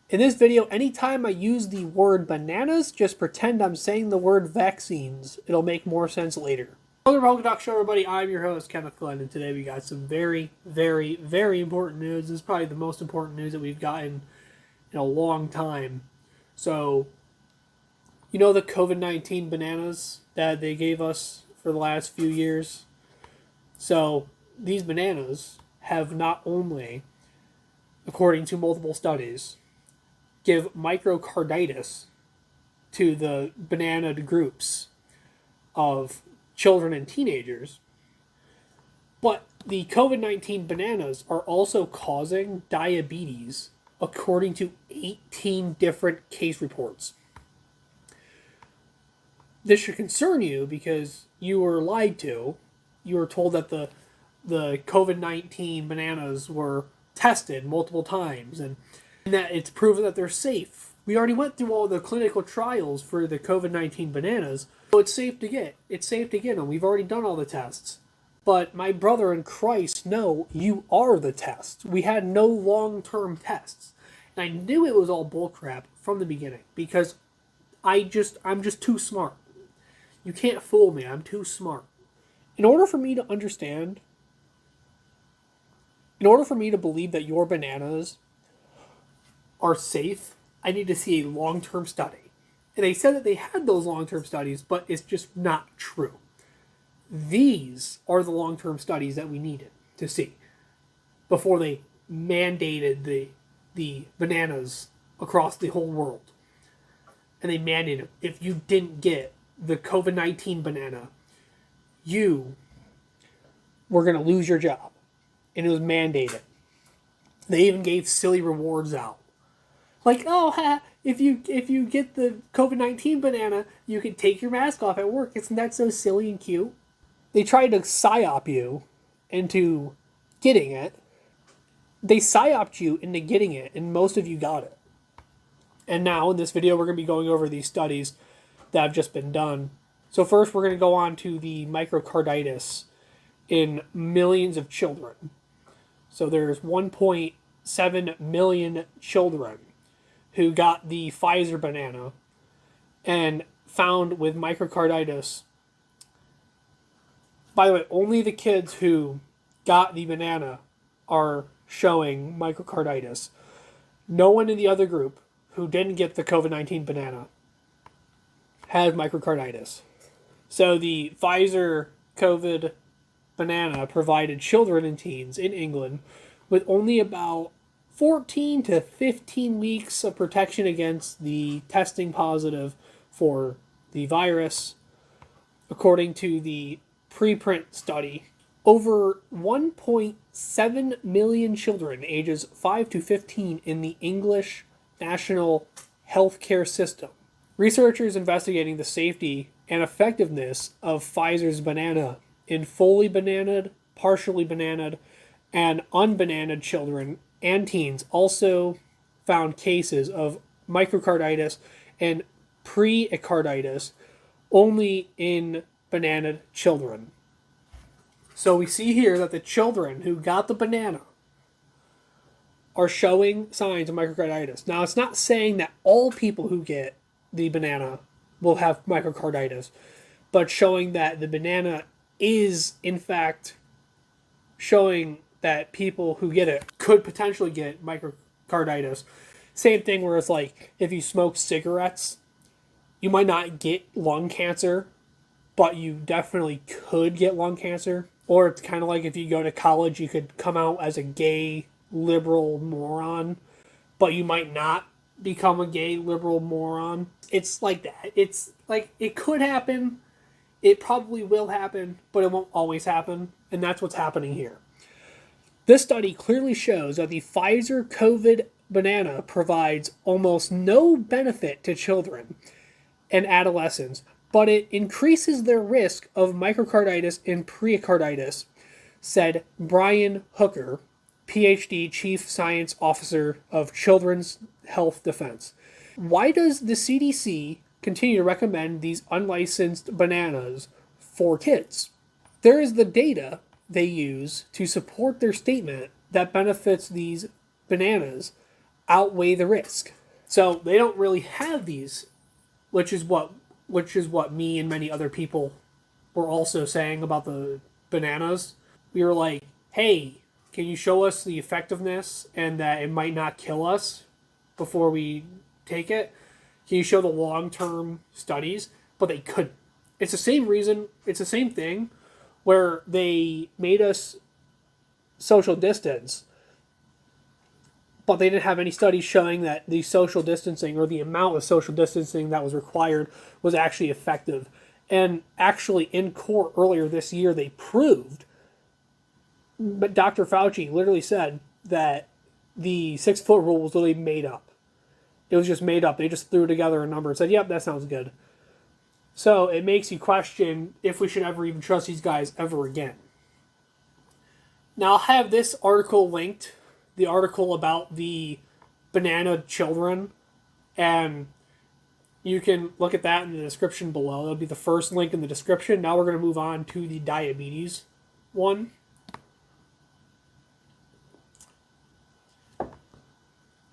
In this video, anytime I use the word bananas, just pretend I'm saying the word vaccines. It'll make more sense later. Welcome to Polka Doc Show, everybody. I'm your host, Kenneth Glenn, and today we got some very, very, very important news. This is probably the most important news that we've gotten in a long time. So, you know the COVID-19 bananas that they gave us for the last few years? So, these bananas have not only, according to multiple studies, give microcarditis to the banana groups of children and teenagers, but the COVID-19 bananas are also causing diabetes, according to 18 different case reports. This should concern you because you were lied to. You were told that the COVID-19 bananas were tested multiple times and that it's proven that they're safe. We already went through all the clinical trials for the COVID-19 bananas, so it's safe to get. It's safe to get them. We've already done all the tests. But my brother in Christ, no, you are the test. We had no long-term tests. And I knew it was all bullcrap from the beginning because I'm just too smart. You can't fool me. I'm too smart. In order for me to understand, in order for me to believe that your bananas are safe, I need to see a long-term study. And they said that they had those long-term studies, but it's just not true. These are the long-term studies that we needed to see before they mandated the bananas across the whole world. And they mandated, if you didn't get the COVID-19 banana, you were going to lose your job. And it was mandated. They even gave silly rewards out. Like, oh, if you get the COVID-19 banana, you can take your mask off at work. Isn't that so silly and cute? They tried to psyop you into getting it. They psyoped you into getting it, and most of you got it. And now, in this video, we're going to be going over these studies that have just been done. So first, we're going to go on to the microcarditis in millions of children. So there's 1.7 million children who got the Pfizer banana and found with microcarditis. By the way, only the kids who got the banana are showing microcarditis. No one in the other group who didn't get the COVID-19 banana has microcarditis. So the Pfizer COVID banana provided children and teens in England with only about 14 to 15 weeks of protection against the testing positive for the virus. According to the preprint study, over 1.7 million children ages 5 to 15 in the English National Healthcare System. Researchers investigating the safety and effectiveness of Pfizer's banana in fully bananaed, partially bananaed, and unbananaed children and teens also found cases of microcarditis and pericarditis only in bananaed children. So we see here that the children who got the banana are showing signs of microcarditis. Now, it's not saying that all people who get the banana will have microcarditis, but showing that the banana is, in fact, showing that people who get it could potentially get microcarditis. Same thing where it's like, if you smoke cigarettes, you might not get lung cancer, but you definitely could get lung cancer. Or it's kind of like if you go to college, you could come out as a gay liberal moron, but you might not become a gay liberal moron. It's like that. It's like, it could happen. It probably will happen, but it won't always happen. And that's what's happening here. This study clearly shows that the Pfizer COVID banana provides almost no benefit to children and adolescents, but it increases their risk of myocarditis and pericarditis, said Brian Hooker, PhD Chief Science Officer of Children's Health Defense. Why does the CDC continue to recommend these unlicensed bananas for kids? There is the data they use to support their statement that benefits these bananas outweigh the risk. So they don't really have these, which is what me and many other people were also saying about the bananas. We were like, hey, can you show us the effectiveness and that it might not kill us before we take it? Can you show the long-term studies? But they couldn't. It's the same reason, it's the same thing where they made us social distance, but they didn't have any studies showing that the social distancing or the amount of social distancing that was required was actually effective. And actually in court earlier this year, they proved, but Dr. Fauci literally said that the 6-foot rule was literally made up. It was just made up. They just threw together a number and said, yep, that sounds good. So it makes you question if we should ever even trust these guys ever again. Now I'll have this article linked, the article about the banana children, and you can look at that in the description below. That'll be the first link in the description. Now we're going to move on to the diabetes one.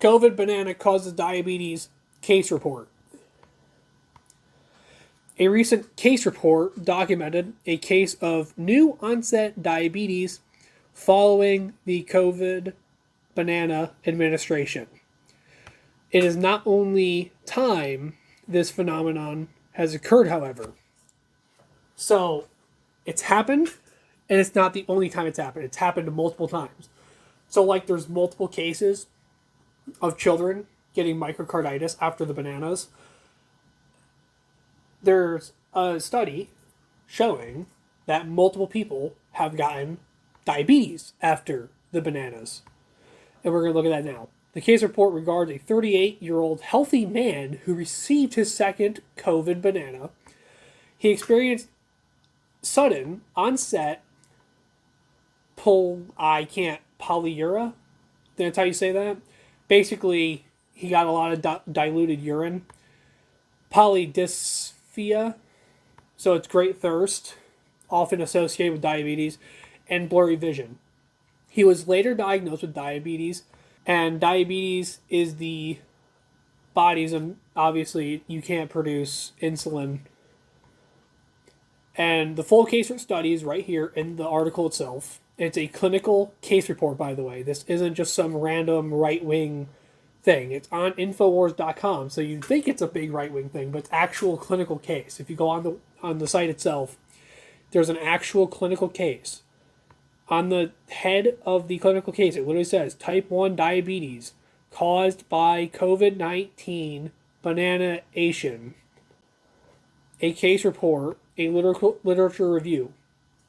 COVID banana causes diabetes case report. A recent case report documented a case of new onset diabetes following the COVID banana administration. It is not only time this phenomenon has occurred, however. So it's happened, and it's not the only time it's happened. It's happened multiple times. So like there's multiple cases of children getting microcarditis after the bananas. There's a study showing that multiple people have gotten diabetes after the bananas. And we're going to look at that now. The case report regards a 38-year-old healthy man who received his second COVID banana. He experienced sudden onset polyuria. That's how you say that? Basically, he got a lot of diluted urine. Polydipsia, so it's great thirst, often associated with diabetes, and blurry vision. He was later diagnosed with diabetes, and diabetes is the body's, and obviously you can't produce insulin. And the full case study is right here in the article itself. It's a clinical case report, by the way. This isn't just some random right-wing thing. It's on Infowars.com, so you'd think it's a big right-wing thing, but it's actual clinical case. If you go on the site itself, there's an actual clinical case. On the head of the clinical case, it literally says, type 1 diabetes caused by COVID-19 bananation. A case report, a literature review.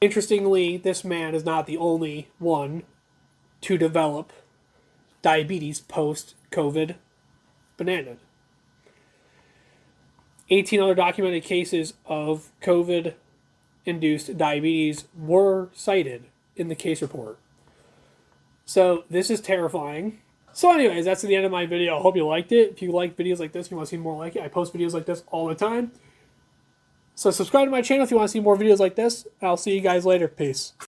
Interestingly, this man is not the only one to develop diabetes post-COVID banana. 18 other documented cases of COVID-induced diabetes were cited in the case report. So this is terrifying. So anyways, that's the end of my video. I hope you liked it. If you like videos like this, you want to see more like it, I post videos like this all the time. So subscribe to my channel if you want to see more videos like this. I'll see you guys later. Peace.